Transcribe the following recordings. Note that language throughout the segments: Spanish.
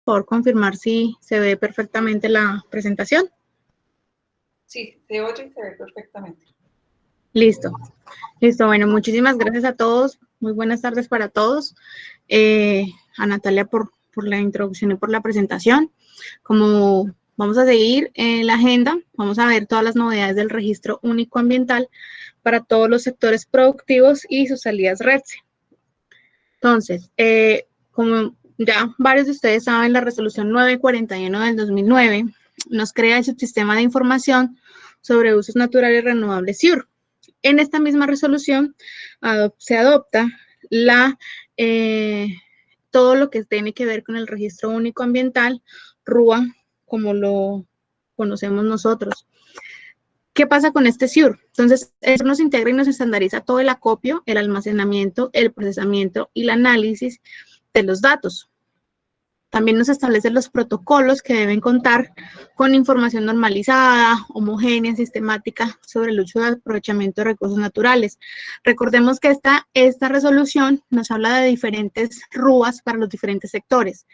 Por confirmar si se ve perfectamente la presentación. Sí, se oye y se ve perfectamente. Listo. Listo, bueno, muchísimas gracias a todos. Muy buenas tardes para todos. A Natalia por la introducción y por la presentación. Como vamos a seguir en la agenda, vamos a ver todas las novedades del registro único ambiental para todos los sectores productivos y sus salidas RETSE. Entonces, como ya varios de ustedes saben, la resolución 941 del 2009 nos crea el subsistema de información sobre usos naturales renovables SIUR. En esta misma resolución se adopta todo lo que tiene que ver con el registro único ambiental, RUA, como lo conocemos nosotros. ¿Qué pasa con este SIUR? Entonces, eso nos integra y nos estandariza todo el acopio, el almacenamiento, el procesamiento y el análisis de los datos. También nos establece los protocolos que deben contar con información normalizada, homogénea, sistemática sobre el uso y aprovechamiento de recursos naturales. Recordemos que esta resolución nos habla de diferentes RUAs para los diferentes sectores.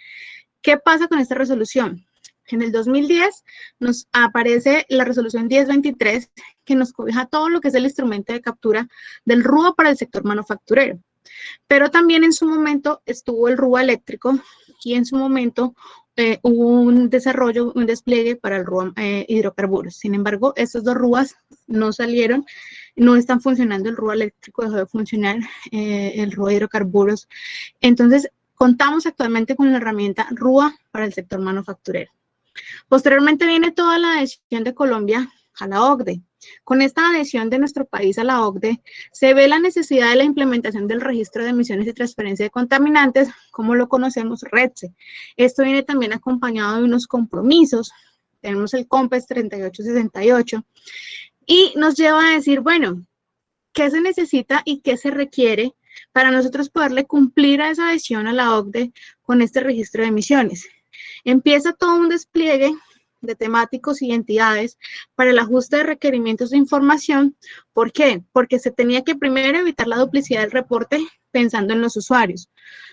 ¿Qué pasa con esta resolución? En el 2010 nos aparece la resolución 1023 que nos cobija todo lo que es el instrumento de captura del RUA para el sector manufacturero. Pero también en su momento estuvo el RUA eléctrico y en su momento hubo un desarrollo, un despliegue para el RUA hidrocarburos. Sin embargo, estos dos RUAs no salieron, no están funcionando, el RUA eléctrico dejó de funcionar, el RUA hidrocarburos. Entonces, contamos actualmente con la herramienta RUA para el sector manufacturero. Posteriormente viene toda la adhesión de Colombia a la OCDE. Con esta adhesión de nuestro país a la OCDE, se ve la necesidad de la implementación del registro de emisiones y transferencia de contaminantes, como lo conocemos, RETSE. Esto viene también acompañado de unos compromisos. Tenemos el COMPES 3868 y nos lleva a decir, bueno, ¿qué se necesita y qué se requiere para nosotros poderle cumplir a esa adhesión a la OCDE con este registro de emisiones? Empieza todo un despliegue de temáticos y entidades para el ajuste de requerimientos de información. ¿Por qué? Porque se tenía que primero evitar la duplicidad del reporte pensando en los usuarios.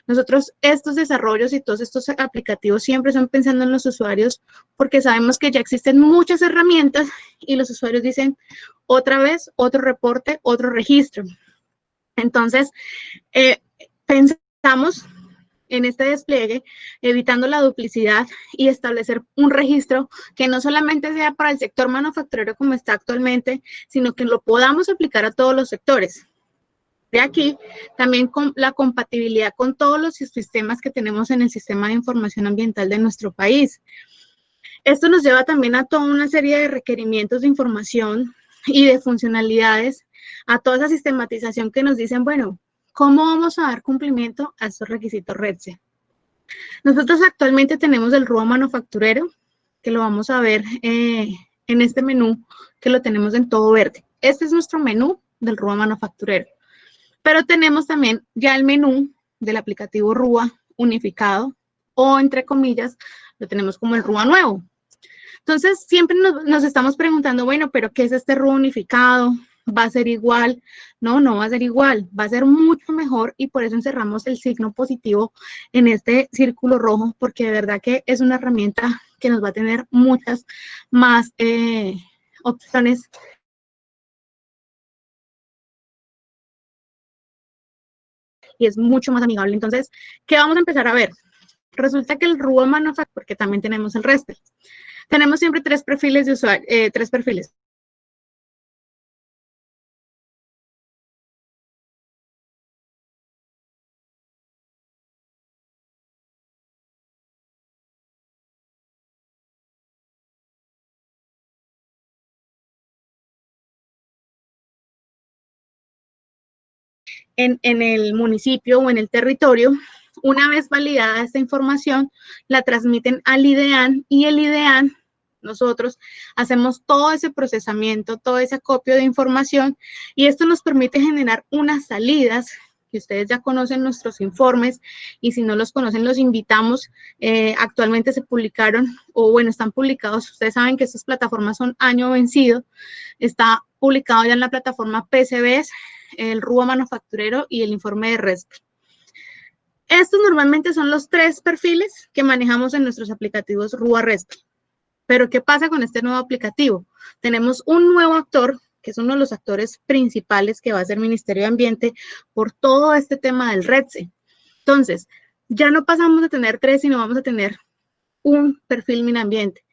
Nosotros estos desarrollos y todos estos aplicativos siempre son pensando en los usuarios porque sabemos que ya existen muchas herramientas y los usuarios dicen otra vez, otro reporte, otro registro. Entonces, pensamos en este despliegue, evitando la duplicidad y establecer un registro que no solamente sea para el sector manufacturero como está actualmente, sino que lo podamos aplicar a todos los sectores. De aquí, también con la compatibilidad con todos los sistemas que tenemos en el sistema de información ambiental de nuestro país. Esto nos lleva también a toda una serie de requerimientos de información y de funcionalidades, a toda esa sistematización que nos dicen, bueno, ¿cómo vamos a dar cumplimiento a estos requisitos RETSE? Nosotros actualmente tenemos el RUA manufacturero, que lo vamos a ver en este menú, que lo tenemos en todo verde. Este es nuestro menú del RUA manufacturero. Pero tenemos también ya el menú del aplicativo RUA unificado, o entre comillas, lo tenemos como el RUA nuevo. Entonces, siempre nos estamos preguntando, bueno, pero ¿qué es este RUA unificado? ¿Va a ser igual? No, no va a ser igual, va a ser mucho mejor y por eso encerramos el signo positivo en este círculo rojo, porque de verdad que es una herramienta que nos va a tener muchas más opciones. Y es mucho más amigable. Entonces, ¿qué vamos a empezar a ver? Resulta que el RUA Manufacturer, porque también tenemos el resto, tenemos siempre tres perfiles de usuario, tres perfiles. En el municipio o en el territorio. Una vez validada esta información, la transmiten al IDEAN y el IDEAN, nosotros hacemos todo ese procesamiento, todo ese acopio de información y esto nos permite generar unas salidas que ustedes ya conocen nuestros informes y si no los conocen los invitamos. Actualmente se publicaron o bueno, están publicados. Ustedes saben que estas plataformas son año vencido. Está publicado ya en la plataforma PCBs, el RUA manufacturero y el informe de RESP. Estos normalmente son los 3 perfiles que manejamos en nuestros aplicativos RUA RESPEL. Pero ¿qué pasa con este nuevo aplicativo? Tenemos un nuevo actor, que es uno de los actores principales que va a ser Ministerio de Ambiente por todo este tema del REDSE. Entonces, ya no pasamos de tener 3, sino vamos a tener un perfil Minambiente.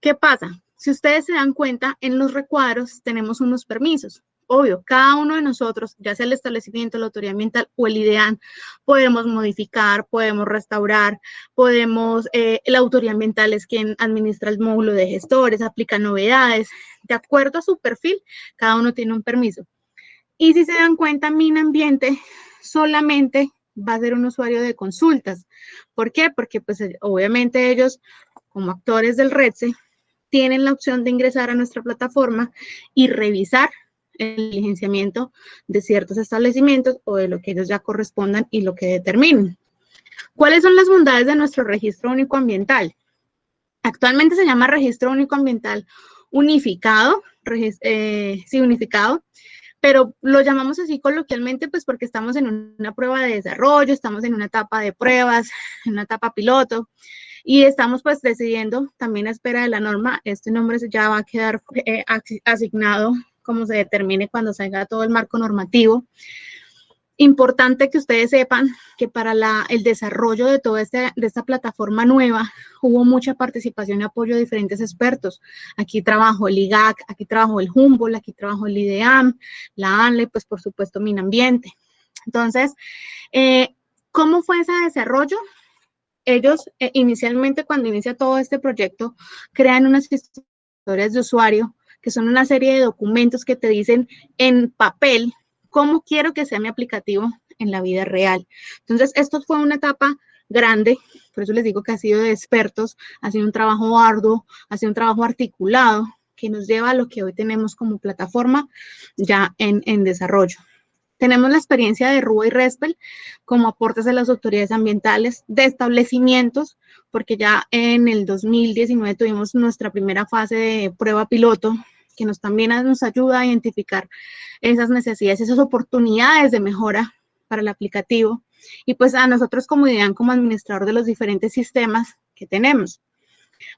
¿Qué pasa? Si ustedes se dan cuenta, en los recuadros tenemos unos permisos. Obvio, cada uno de nosotros, ya sea el establecimiento, la autoridad ambiental o el IDEAM, podemos modificar, podemos restaurar, la autoridad ambiental es quien administra el módulo de gestores, aplica novedades. De acuerdo a su perfil, cada uno tiene un permiso. Y si se dan cuenta, Minambiente solamente va a ser un usuario de consultas. ¿Por qué? Porque pues obviamente ellos, como actores del REDSE, tienen la opción de ingresar a nuestra plataforma y revisar el licenciamiento de ciertos establecimientos o de lo que ellos ya correspondan y lo que determinen. ¿Cuáles son las bondades de nuestro registro único ambiental? Actualmente se llama registro único ambiental unificado, unificado, pero lo llamamos así coloquialmente pues porque estamos en una prueba de desarrollo, estamos en una etapa de pruebas, en una etapa piloto, y estamos pues decidiendo también a espera de la norma. Este nombre ya va a quedar asignado como se determine cuando salga todo el marco normativo. Importante que ustedes sepan que para el desarrollo de toda de esta plataforma nueva hubo mucha participación y apoyo de diferentes expertos. Aquí trabajó el IGAC, aquí trabajó el Humboldt, aquí trabajó el IDEAM, la ANLE, pues por supuesto Minambiente. Entonces, ¿cómo fue ese desarrollo? Ellos inicialmente cuando inicia todo este proyecto crean unas historias de usuario que son una serie de documentos que te dicen en papel cómo quiero que sea mi aplicativo en la vida real. Entonces, esto fue una etapa grande, por eso les digo que ha sido de expertos, ha sido un trabajo arduo, ha sido un trabajo articulado que nos lleva a lo que hoy tenemos como plataforma ya en desarrollo. Tenemos la experiencia de RUA y RESPEL como aportes de las autoridades ambientales, de establecimientos, porque ya en el 2019 tuvimos nuestra primera fase de prueba piloto, que también nos ayuda a identificar esas necesidades, esas oportunidades de mejora para el aplicativo. Y pues a nosotros como IDEAM, como administrador de los diferentes sistemas que tenemos.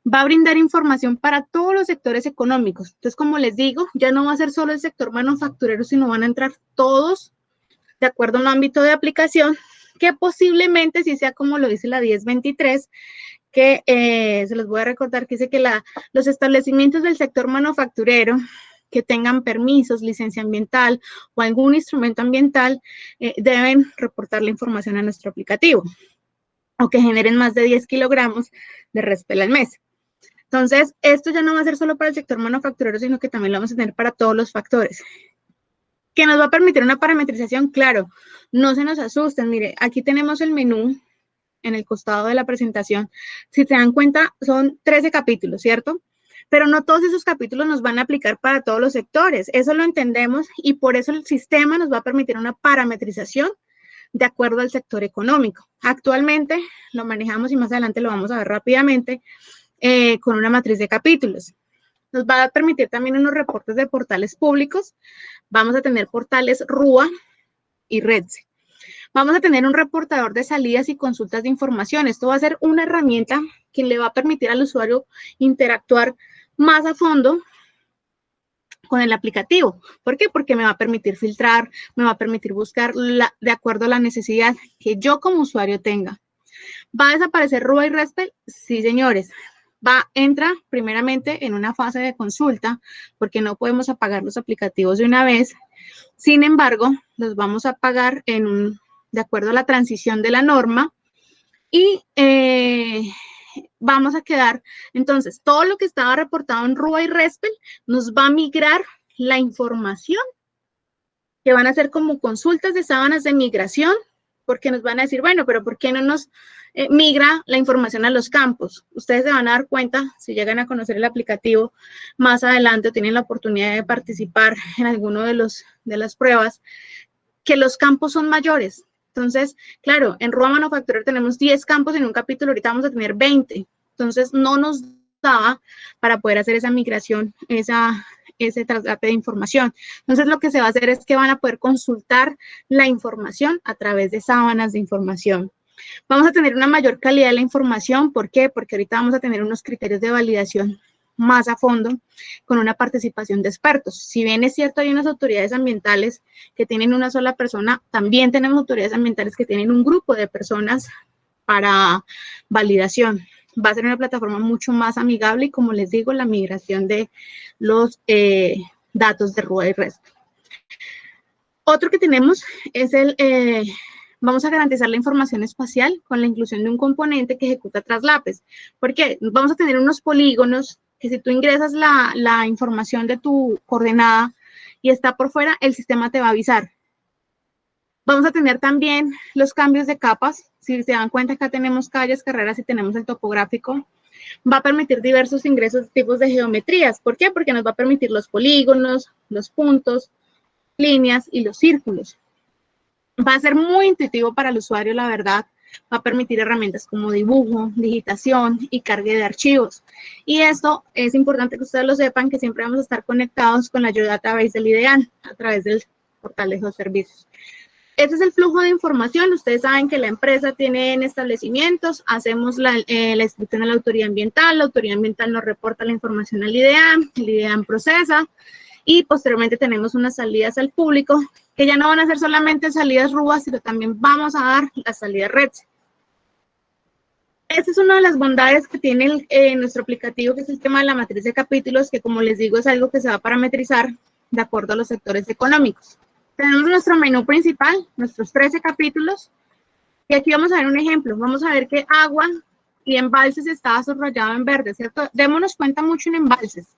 Va a brindar información para todos los sectores económicos. Entonces, como les digo, ya no va a ser solo el sector manufacturero, sino van a entrar todos de acuerdo a un ámbito de aplicación que posiblemente sí sea como lo dice la 1023, que se los voy a recordar que dice que los establecimientos del sector manufacturero que tengan permisos, licencia ambiental o algún instrumento ambiental deben reportar la información a nuestro aplicativo o que generen más de 10 kilogramos de RESPEL al mes. Entonces, esto ya no va a ser solo para el sector manufacturero, sino que también lo vamos a tener para todos los factores. ¿Que nos va a permitir una parametrización? Claro, no se nos asusten. Mire, aquí tenemos el menú en el costado de la presentación. Si se dan cuenta, son 13 capítulos, ¿cierto? Pero no todos esos capítulos nos van a aplicar para todos los sectores. Eso lo entendemos y por eso el sistema nos va a permitir una parametrización de acuerdo al sector económico. Actualmente lo manejamos y más adelante lo vamos a ver rápidamente con una matriz de capítulos. Nos va a permitir también unos reportes de portales públicos. Vamos a tener portales RUA y REDSE. Vamos a tener un reportador de salidas y consultas de información. Esto va a ser una herramienta que le va a permitir al usuario interactuar más a fondo con el aplicativo. ¿Por qué? Porque me va a permitir filtrar, me va a permitir buscar de acuerdo a la necesidad que yo como usuario tenga. ¿Va a desaparecer RUA y RESPEL? Sí, señores. Entra primeramente en una fase de consulta porque no podemos apagar los aplicativos de una vez. Sin embargo, los vamos a apagar de acuerdo a la transición de la norma y vamos a quedar, entonces, todo lo que estaba reportado en RUA y RESPEL nos va a migrar la información que van a ser como consultas de sábanas de migración, porque nos van a decir, bueno, pero ¿por qué no nos migra la información a los campos? Ustedes se van a dar cuenta, si llegan a conocer el aplicativo más adelante, tienen la oportunidad de participar en alguno de las pruebas, que los campos son mayores. Entonces, claro, en RUA Manufacturero tenemos 10 campos en un capítulo, ahorita vamos a tener 20. Entonces, no nos daba para poder hacer esa migración, ese traslate de información. Entonces, lo que se va a hacer es que van a poder consultar la información a través de sábanas de información. Vamos a tener una mayor calidad de la información. ¿Por qué? Porque ahorita vamos a tener unos criterios de validación más a fondo con una participación de expertos. Si bien es cierto, hay unas autoridades ambientales que tienen una sola persona, también tenemos autoridades ambientales que tienen un grupo de personas para validación. Va a ser una plataforma mucho más amigable y, como les digo, la migración de los datos de RUA y RESP. Otro que tenemos es vamos a garantizar la información espacial con la inclusión de un componente que ejecuta traslapes. ¿Por qué? Vamos a tener unos polígonos que si tú ingresas la información de tu coordenada y está por fuera, el sistema te va a avisar. Vamos a tener también los cambios de capas. Si se dan cuenta, acá tenemos calles, carreras y tenemos el topográfico. Va a permitir diversos ingresos de tipos de geometrías. ¿Por qué? Porque nos va a permitir los polígonos, los puntos, líneas y los círculos. Va a ser muy intuitivo para el usuario, la verdad. Va a permitir herramientas como dibujo, digitación y carga de archivos. Y esto es importante que ustedes lo sepan, que siempre vamos a estar conectados con la Geodatabase del IDEAN a través del portal de geoservicios. Este es el flujo de información. Ustedes saben que la empresa tiene en establecimientos, hacemos la inscripción a la autoridad ambiental nos reporta la información al IDEAN, el IDEAN procesa, y posteriormente tenemos unas salidas al público, que ya no van a ser solamente salidas RUA, sino también vamos a dar las salidas REDS. Esta es una de las bondades que tiene nuestro aplicativo, que es el tema de la matriz de capítulos, que, como les digo, es algo que se va a parametrizar de acuerdo a los sectores económicos. Tenemos nuestro menú principal, nuestros 13 capítulos, y aquí vamos a ver un ejemplo. Vamos a ver que agua y embalses estaba subrayado en verde, ¿cierto? Démonos cuenta mucho en embalses.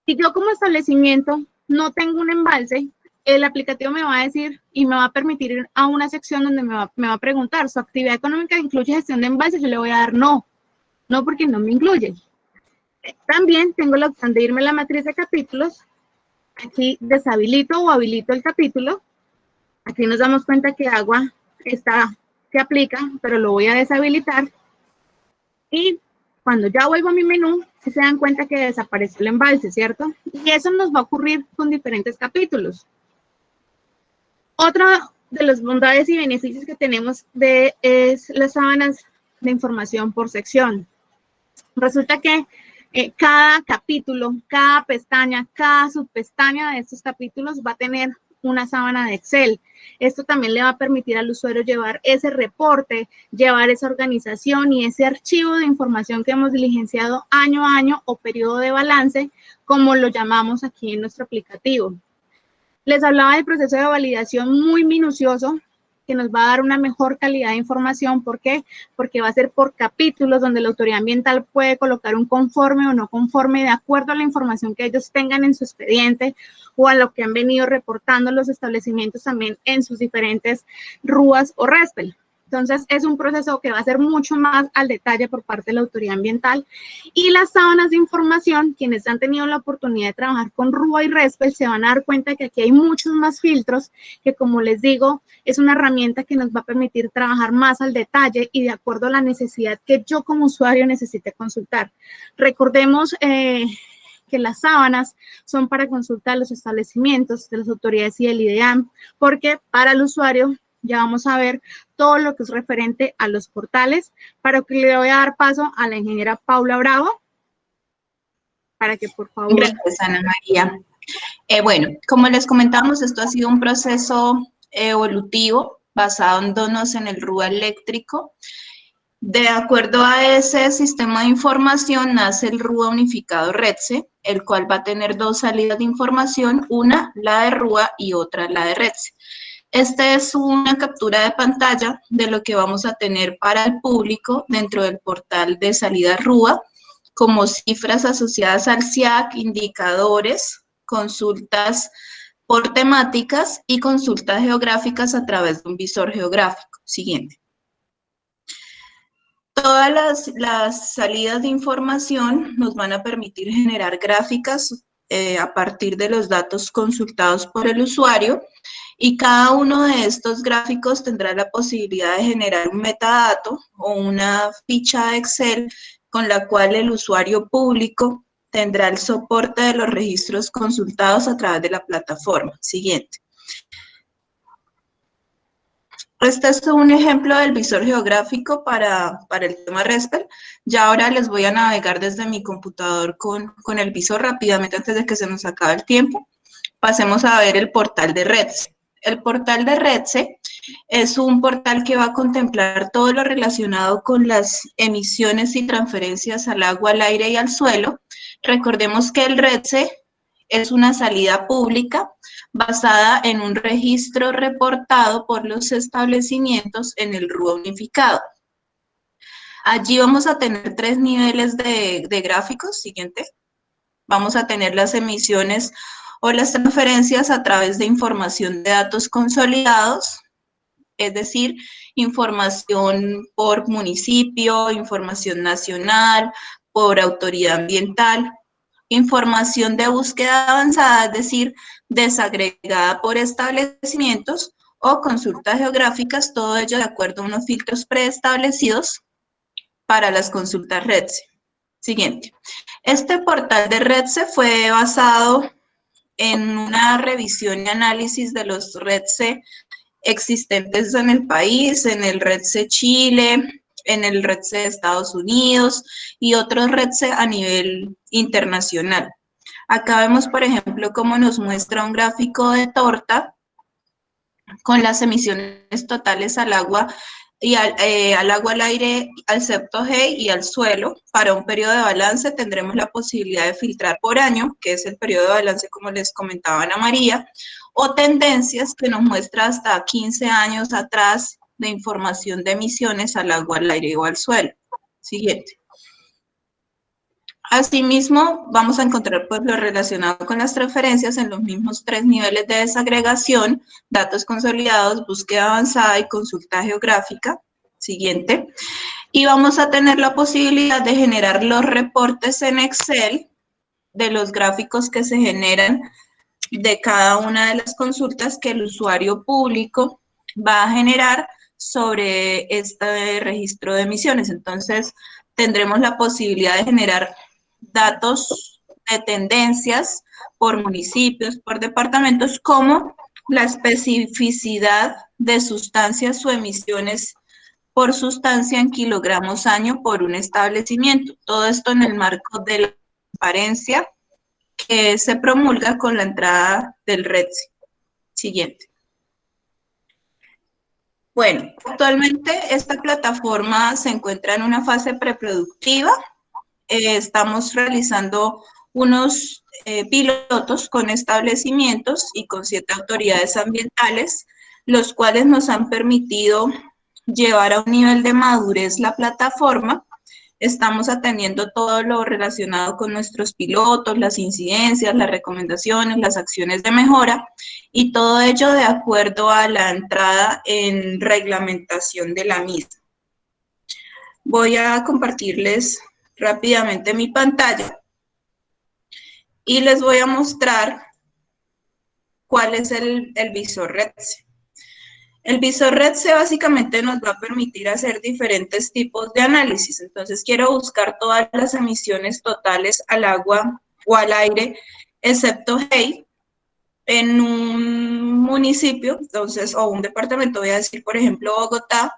Si yo como establecimiento no tengo un embalse, el aplicativo me va a decir y me va a permitir ir a una sección donde me va a preguntar, ¿su actividad económica incluye gestión de embalses? Yo le voy a dar no, no, porque no me incluye. También tengo la opción de irme a la matriz de capítulos. Aquí deshabilito o habilito el capítulo. Aquí nos damos cuenta que agua se aplica, pero lo voy a deshabilitar. Y cuando ya vuelvo a mi menú, se dan cuenta que desapareció el embalse, ¿cierto? Y eso nos va a ocurrir con diferentes capítulos. Otra de las bondades y beneficios que tenemos es las sábanas de información por sección. Resulta que cada capítulo, cada pestaña, cada subpestaña de estos capítulos va a tener una sábana de Excel. Esto también le va a permitir al usuario llevar ese reporte, llevar esa organización y ese archivo de información que hemos diligenciado año a año o periodo de balance, como lo llamamos aquí en nuestro aplicativo. Les hablaba del proceso de validación muy minucioso, que nos va a dar una mejor calidad de información. ¿Por qué? Porque va a ser por capítulos donde la autoridad ambiental puede colocar un conforme o no conforme de acuerdo a la información que ellos tengan en su expediente o a lo que han venido reportando los establecimientos también en sus diferentes RUAs o RESPEL. Entonces, es un proceso que va a ser mucho más al detalle por parte de la autoridad ambiental. Y las sábanas de información, quienes han tenido la oportunidad de trabajar con RUA y RESPEL, se van a dar cuenta que aquí hay muchos más filtros, que, como les digo, es una herramienta que nos va a permitir trabajar más al detalle y de acuerdo a la necesidad que yo como usuario necesite consultar. Recordemos que las sábanas son para consultar los establecimientos de las autoridades y el IDEAM, porque para el usuario ya vamos a ver todo lo que es referente a los portales, para que le voy a dar paso a la ingeniera Paula Bravo, para que por favor... Gracias, Ana María. Bueno, como les comentábamos, esto ha sido un proceso evolutivo basándonos en el RUA eléctrico. De acuerdo a ese sistema de información nace el RUA unificado REDSE, el cual va a tener dos salidas de información, una la de RUA y otra la de REDSE. Esta es una captura de pantalla de lo que vamos a tener para el público dentro del portal de salida RUA, como cifras asociadas al SIAC, indicadores, consultas por temáticas y consultas geográficas a través de un visor geográfico. Siguiente. Todas las salidas de información nos van a permitir generar gráficas a partir de los datos consultados por el usuario, y cada uno de estos gráficos tendrá la posibilidad de generar un metadato o una ficha de Excel con la cual el usuario público tendrá el soporte de los registros consultados a través de la plataforma. Siguiente. Este es un ejemplo del visor geográfico para el tema RESPER. Ya ahora les voy a navegar desde mi computador con el visor rápidamente antes de que se nos acabe el tiempo. Pasemos a ver el portal de REDSE. El portal de REDSE es un portal que va a contemplar todo lo relacionado con las emisiones y transferencias al agua, al aire y al suelo. Recordemos que el REDSE es una salida pública basada en un registro reportado por los establecimientos en el RUA unificado. Allí vamos a tener 3 niveles de gráficos. Siguiente. Vamos a tener las emisiones o las transferencias a través de información de datos consolidados, es decir, información por municipio, información nacional, por autoridad ambiental, información de búsqueda avanzada, es decir, desagregada por establecimientos, o consultas geográficas, todo ello de acuerdo a unos filtros preestablecidos para las consultas REDSE. Siguiente. Este portal de REDSE fue basado en una revisión y análisis de los REDSE existentes en el país, en el REDSE Chile, en el REDSE de Estados Unidos y otros REDSE a nivel internacional. Acá vemos, por ejemplo, cómo nos muestra un gráfico de torta con las emisiones totales al agua, y al agua, al aire, al septo G y al suelo. Para un periodo de balance tendremos la posibilidad de filtrar por año, que es el periodo de balance como les comentaba Ana María, o tendencias que nos muestra hasta 15 años atrás de información de emisiones al agua, al aire o al suelo. Siguiente. Asimismo, vamos a encontrar pues, lo relacionado con las transferencias en los mismos 3 niveles de desagregación: datos consolidados, búsqueda avanzada y consulta geográfica. Siguiente. Y vamos a tener la posibilidad de generar los reportes en Excel de los gráficos que se generan de cada una de las consultas que el usuario público va a generar sobre este registro de emisiones. Entonces, tendremos la posibilidad de generar datos de tendencias por municipios, por departamentos, como la especificidad de sustancias o emisiones por sustancia en kilogramos año por un establecimiento. Todo esto en el marco de la transparencia que se promulga con la entrada del REDSE. Siguiente. Bueno, actualmente esta plataforma se encuentra en una fase preproductiva. Estamos realizando unos pilotos con establecimientos y con 7 autoridades ambientales, los cuales nos han permitido llevar a un nivel de madurez la plataforma. Estamos atendiendo todo lo relacionado con nuestros pilotos, las incidencias, las recomendaciones, las acciones de mejora, y todo ello de acuerdo a la entrada en reglamentación de la misma. Voy a compartirles rápidamente mi pantalla y les voy a mostrar cuál es el visor REDSE. El visor REDSE básicamente nos va a permitir hacer diferentes tipos de análisis. Entonces, quiero buscar todas las emisiones totales al agua o al aire, excepto G, en un municipio, entonces, o un departamento, voy a decir, por ejemplo, Bogotá,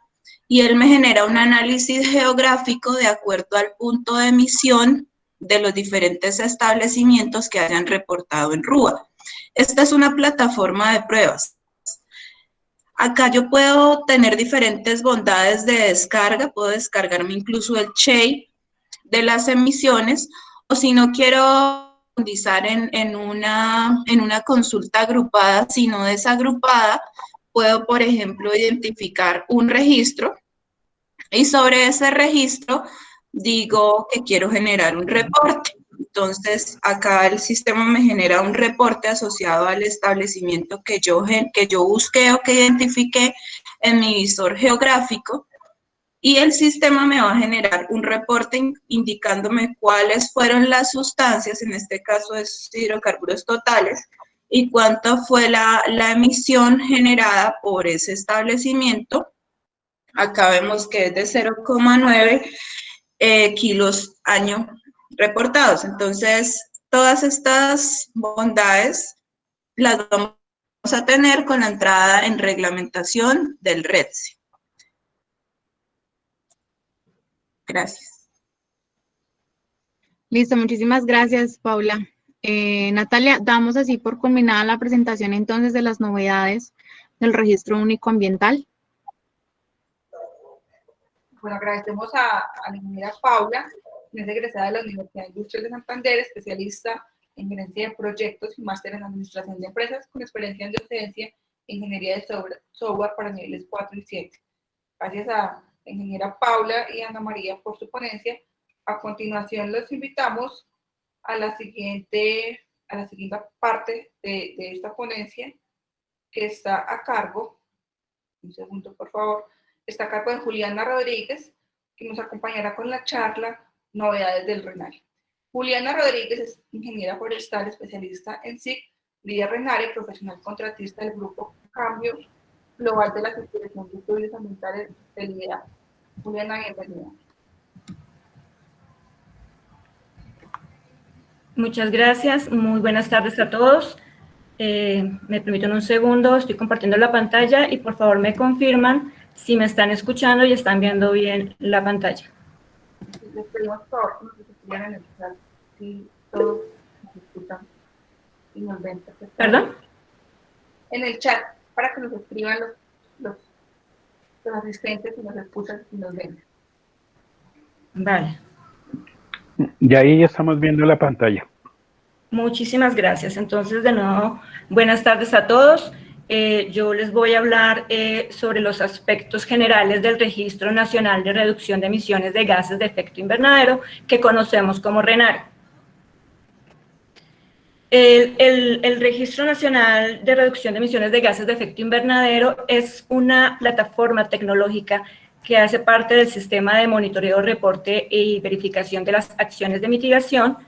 y él me genera un análisis geográfico de acuerdo al punto de emisión de los diferentes establecimientos que hayan reportado en RUA. Esta es una plataforma de pruebas. Acá yo puedo tener diferentes bondades de descarga, puedo descargarme incluso el shape de las emisiones, o si no quiero profundizar en una consulta agrupada, sino desagrupada, puedo, por ejemplo, identificar un registro y sobre ese registro digo que quiero generar un reporte. Entonces, acá el sistema me genera un reporte asociado al establecimiento que yo busqué o que identifiqué en mi visor geográfico, y el sistema me va a generar un reporte indicándome cuáles fueron las sustancias, en este caso es hidrocarburos totales, y cuánto fue la emisión generada por ese establecimiento. Acá vemos que es de 0,9 kilos año reportados. Entonces, todas estas bondades las vamos a tener con la entrada en reglamentación del REDSE. Gracias. Listo, muchísimas gracias, Paula. Natalia, damos así por culminada la presentación entonces de las novedades del Registro Único Ambiental. Bueno, agradecemos a la ingeniera Paula, quien es egresada de la Universidad Industrial de Santander, especialista en gerencia de proyectos y máster en administración de empresas, con experiencia en docencia e ingeniería de software para niveles 4 y 7. Gracias a la ingeniera Paula y Ana María por su ponencia. A continuación los invitamos a la siguiente parte de esta ponencia, que está a cargo, un segundo por favor, está a cargo de Juliana Rodríguez, que nos acompañará con la charla Novedades del RENARE. Juliana Rodríguez es ingeniera forestal, especialista en SIC, líder RENARE, profesional contratista del Grupo Cambio Global de la Secretaría de Estudios Ambientales del IDEA. Juliana, bienvenida. Muchas gracias, muy buenas tardes a todos. Me permiten un segundo, estoy compartiendo la pantalla y por favor me confirman si me están escuchando y están viendo bien la pantalla. Les pedimos por favor que nos escriban en el chat si todos nos escuchan y nos ven. ¿Perdón? En el chat, para que nos escriban los asistentes y nos escuchan y nos ven. Vale. Y ahí ya estamos viendo la pantalla. Muchísimas gracias. Entonces, de nuevo, buenas tardes a todos. Yo les voy a hablar sobre los aspectos generales del Registro Nacional de Reducción de Emisiones de Gases de Efecto Invernadero, que conocemos como RENARE. El Registro Nacional de Reducción de Emisiones de Gases de Efecto Invernadero es una plataforma tecnológica que hace parte del sistema de monitoreo, reporte y verificación de las acciones de mitigación,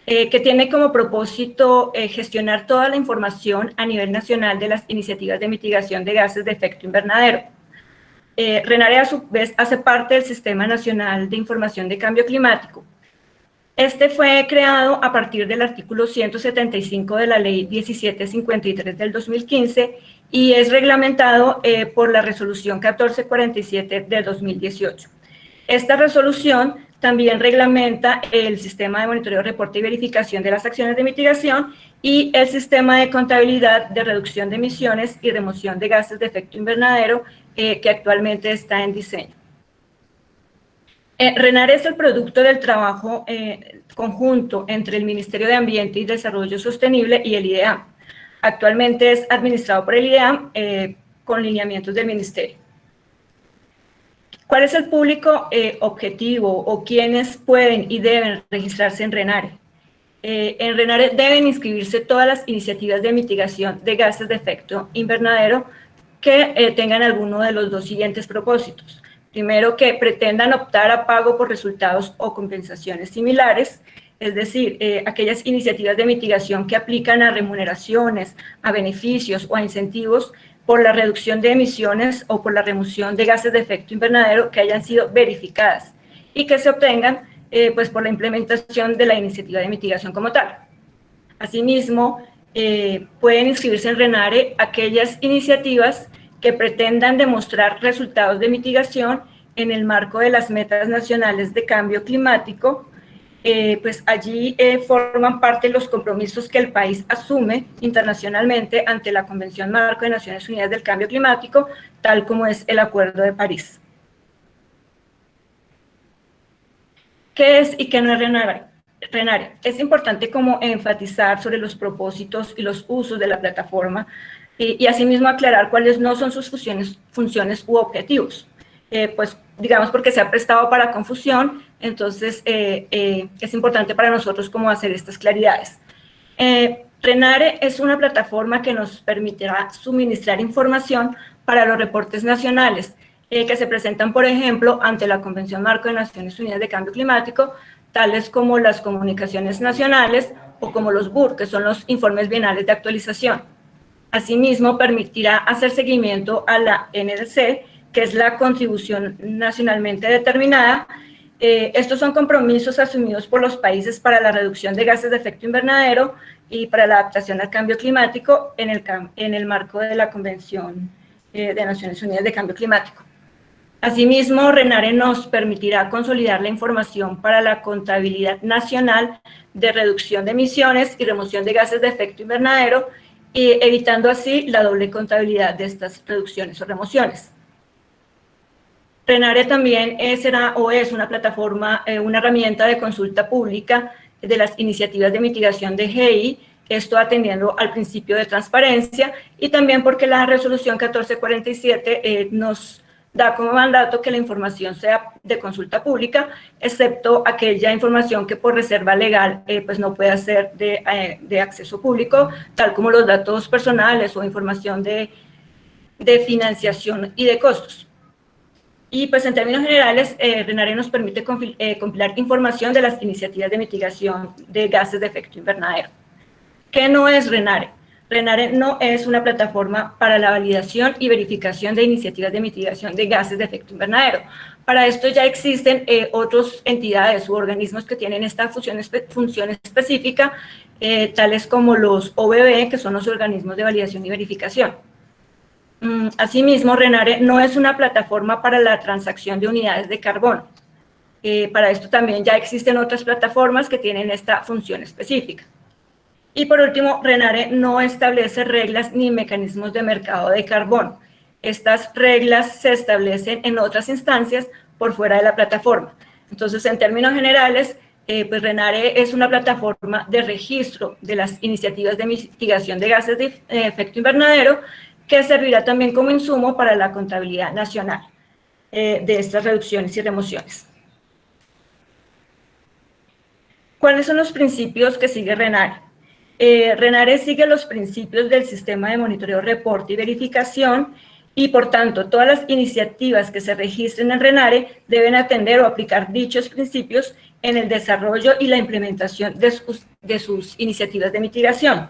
que tiene como propósito gestionar toda la información a nivel nacional de las iniciativas de mitigación de gases de efecto invernadero. RENARE, a su vez, hace parte del Sistema Nacional de Información de Cambio Climático. Este fue creado a partir del artículo 175 de la Ley 1753 del 2015 y es reglamentado por la Resolución 1447 del 2018. Esta resolución también reglamenta el sistema de monitoreo, reporte y verificación de las acciones de mitigación y el sistema de contabilidad de reducción de emisiones y remoción de gases de efecto invernadero que actualmente está en diseño. RENARE es el producto del trabajo conjunto entre el Ministerio de Ambiente y Desarrollo Sostenible y el IDEAM. Actualmente es administrado por el IDEAM con lineamientos del Ministerio. ¿Cuál es el público objetivo o quiénes pueden y deben registrarse en RENARE? En RENARE deben inscribirse todas las iniciativas de mitigación de gases de efecto invernadero que tengan alguno de los dos siguientes propósitos. Primero, que pretendan optar a pago por resultados o compensaciones similares, es decir, aquellas iniciativas de mitigación que aplican a remuneraciones, a beneficios o a incentivos por la reducción de emisiones o por la remoción de gases de efecto invernadero que hayan sido verificadas y que se obtengan pues por la implementación de la iniciativa de mitigación como tal. Asimismo, pueden inscribirse en RENARE aquellas iniciativas que pretendan demostrar resultados de mitigación en el marco de las metas nacionales de cambio climático. Pues allí forman parte los compromisos que el país asume internacionalmente ante la Convención Marco de Naciones Unidas del Cambio Climático, tal como es el Acuerdo de París. ¿Qué es y qué no es RENARE? Es importante como enfatizar sobre los propósitos y los usos de la plataforma y asimismo aclarar cuáles no son sus funciones u objetivos. Pues digamos porque se ha prestado para confusión, entonces es importante para nosotros como hacer estas claridades. RENARE es una plataforma que nos permitirá suministrar información para los reportes nacionales que se presentan, por ejemplo, ante la Convención Marco de Naciones Unidas de Cambio Climático, tales como las comunicaciones nacionales o como los BUR, que son los informes bienales de actualización. Asimismo, permitirá hacer seguimiento a la NDC, que es la contribución nacionalmente determinada, Estos son compromisos asumidos por los países para la reducción de gases de efecto invernadero y para la adaptación al cambio climático en el marco de la Convención de Naciones Unidas de Cambio Climático. Asimismo, RENARE nos permitirá consolidar la información para la contabilidad nacional de reducción de emisiones y remoción de gases de efecto invernadero, y evitando así la doble contabilidad de estas reducciones o remociones. RENARE también será o es una plataforma, una herramienta de consulta pública de las iniciativas de mitigación de GI, esto atendiendo al principio de transparencia, y también porque la resolución 1447 nos da como mandato que la información sea de consulta pública, excepto aquella información que por reserva legal pues no pueda ser de acceso público, tal como los datos personales o información de financiación y de costos. Y pues en términos generales, RENARE nos permite compilar información de las iniciativas de mitigación de gases de efecto invernadero. ¿Qué no es RENARE? RENARE no es una plataforma para la validación y verificación de iniciativas de mitigación de gases de efecto invernadero. Para esto ya existen otras entidades u organismos que tienen esta función específica, tales como los OBB, que son los organismos de validación y verificación. Asimismo, RENARE no es una plataforma para la transacción de unidades de carbono. Para esto también ya existen otras plataformas que tienen esta función específica. Y por último, RENARE no establece reglas ni mecanismos de mercado de carbono. Estas reglas se establecen en otras instancias por fuera de la plataforma. Entonces, en términos generales, pues RENARE es una plataforma de registro de las iniciativas de mitigación de gases de efecto invernadero, que servirá también como insumo para la contabilidad nacional de estas reducciones y remociones. ¿Cuáles son los principios que sigue RENARE? RENARE sigue los principios del sistema de monitoreo, reporte y verificación, y por tanto todas las iniciativas que se registren en RENARE deben atender o aplicar dichos principios en el desarrollo y la implementación de sus iniciativas de mitigación.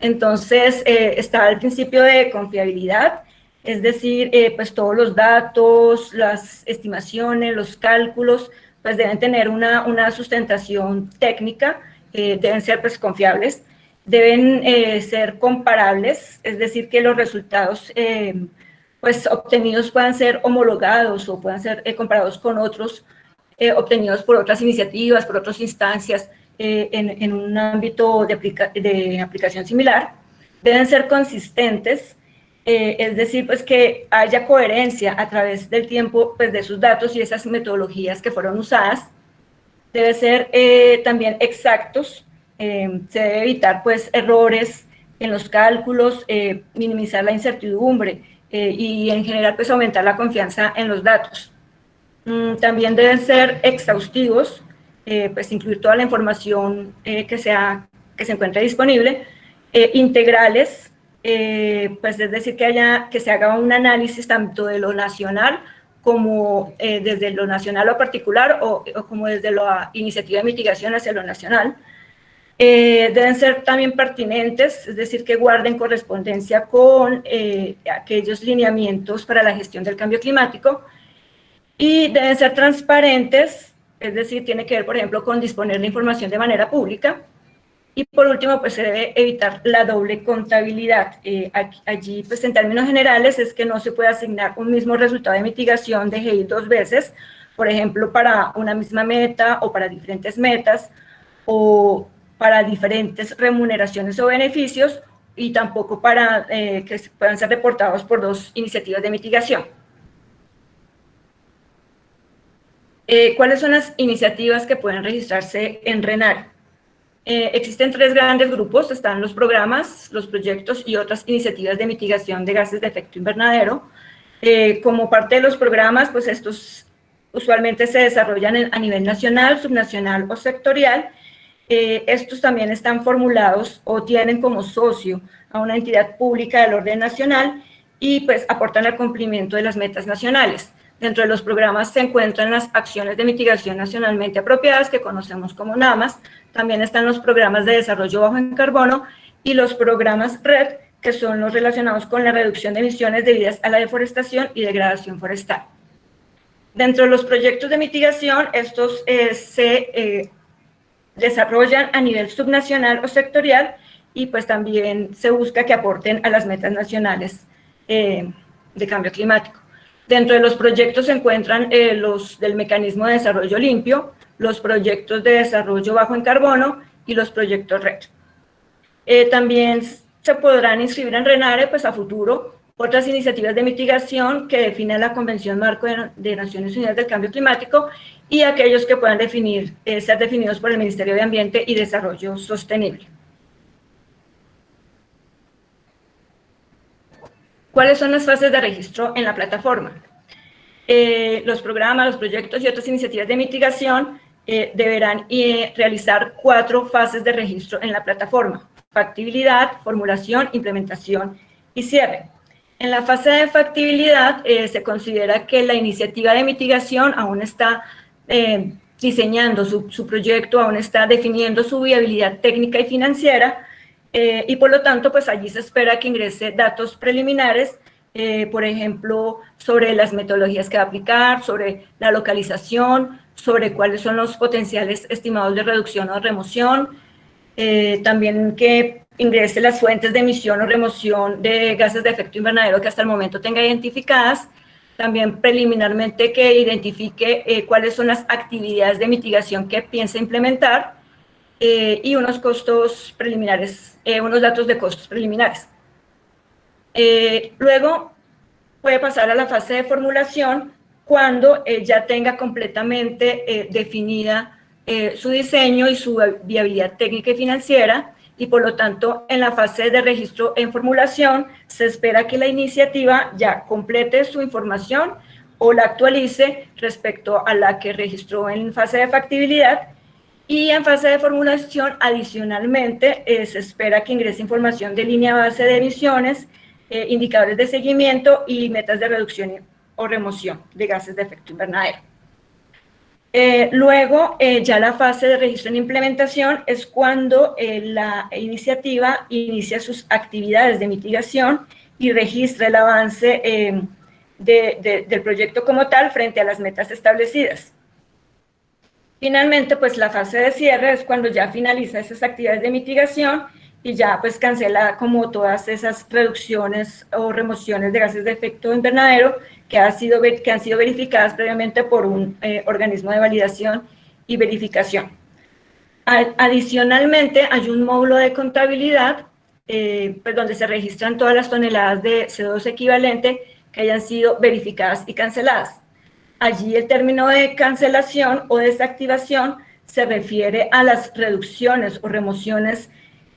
Entonces, está el principio de confiabilidad, es decir, pues todos los datos, las estimaciones, los cálculos, pues deben tener una sustentación técnica, deben ser pues confiables, deben ser comparables, es decir, que los resultados pues obtenidos puedan ser homologados o puedan ser comparados con otros obtenidos por otras iniciativas, por otras instancias, en un ámbito de aplicación similar, deben ser consistentes, es decir, pues que haya coherencia a través del tiempo pues, de sus datos y esas metodologías que fueron usadas, debe ser también exactos, se debe evitar pues errores en los cálculos, minimizar la incertidumbre y en general pues aumentar la confianza en los datos. También deben ser exhaustivos, pues incluir toda la información que se encuentre disponible, integrales, pues es decir, que se haga un análisis tanto de lo nacional como desde lo nacional o particular o como desde la iniciativa de mitigación hacia lo nacional. Deben ser también pertinentes, es decir, que guarden correspondencia con aquellos lineamientos para la gestión del cambio climático, y deben ser transparentes, es decir, tiene que ver, por ejemplo, con disponer la información de manera pública. Y por último, pues se debe evitar la doble contabilidad. Allí, pues en términos generales, es que no se puede asignar un mismo resultado de mitigación de GI dos veces, por ejemplo, para una misma meta o para diferentes metas o para diferentes remuneraciones o beneficios, y tampoco para que puedan ser reportados por dos iniciativas de mitigación. ¿Cuáles son las iniciativas que pueden registrarse en RENARE? Existen tres grandes grupos, están los programas, los proyectos y otras iniciativas de mitigación de gases de efecto invernadero. Como parte de los programas, pues estos usualmente se desarrollan a nivel nacional, subnacional o sectorial. Estos también están formulados o tienen como socio a una entidad pública del orden nacional y pues aportan al cumplimiento de las metas nacionales. Dentro de los programas se encuentran las acciones de mitigación nacionalmente apropiadas, que conocemos como NAMAs. También están los programas de desarrollo bajo en carbono y los programas RED, que son los relacionados con la reducción de emisiones debidas a la deforestación y degradación forestal. Dentro de los proyectos de mitigación, estos se desarrollan a nivel subnacional o sectorial y pues también se busca que aporten a las metas nacionales de cambio climático. Dentro de los proyectos se encuentran los del Mecanismo de Desarrollo Limpio, los proyectos de desarrollo bajo en carbono y los proyectos RED. También se podrán inscribir en RENARE pues a futuro otras iniciativas de mitigación que define la Convención Marco de Naciones Unidas del Cambio Climático y aquellos que puedan ser definidos por el Ministerio de Ambiente y Desarrollo Sostenible. ¿Cuáles son las fases de registro en la plataforma? Los programas, los proyectos y otras iniciativas de mitigación deberán realizar 4 fases de registro en la plataforma: factibilidad, formulación, implementación y cierre. En la fase de factibilidad se considera que la iniciativa de mitigación aún está diseñando su proyecto, aún está definiendo su viabilidad técnica y financiera, y por lo tanto, pues allí se espera que ingrese datos preliminares, por ejemplo, sobre las metodologías que va a aplicar, sobre la localización, sobre cuáles son los potenciales estimados de reducción o remoción, también que ingrese las fuentes de emisión o remoción de gases de efecto invernadero que hasta el momento tenga identificadas, también preliminarmente que identifique cuáles son las actividades de mitigación que piensa implementar y unos costos preliminares, unos datos de costos preliminares. Luego puede pasar a la fase de formulación cuando ya tenga completamente definida su diseño y su viabilidad técnica y financiera, y por lo tanto en la fase de registro en formulación se espera que la iniciativa ya complete su información o la actualice respecto a la que registró en fase de factibilidad, y en fase de formulación adicionalmente se espera que ingrese información de línea base de emisiones, indicadores de seguimiento y metas de reducción o remoción de gases de efecto invernadero. Luego, ya la fase de registro en implementación es cuando la iniciativa inicia sus actividades de mitigación y registra el avance del proyecto como tal frente a las metas establecidas. Finalmente, pues la fase de cierre es cuando ya finaliza esas actividades de mitigación y ya pues cancela como todas esas reducciones o remociones de gases de efecto invernadero que han sido verificadas previamente por un organismo de validación y verificación. Adicionalmente, hay un módulo de contabilidad pues donde se registran todas las toneladas de CO2 equivalente que hayan sido verificadas y canceladas. Allí el término de cancelación o desactivación se refiere a las reducciones o remociones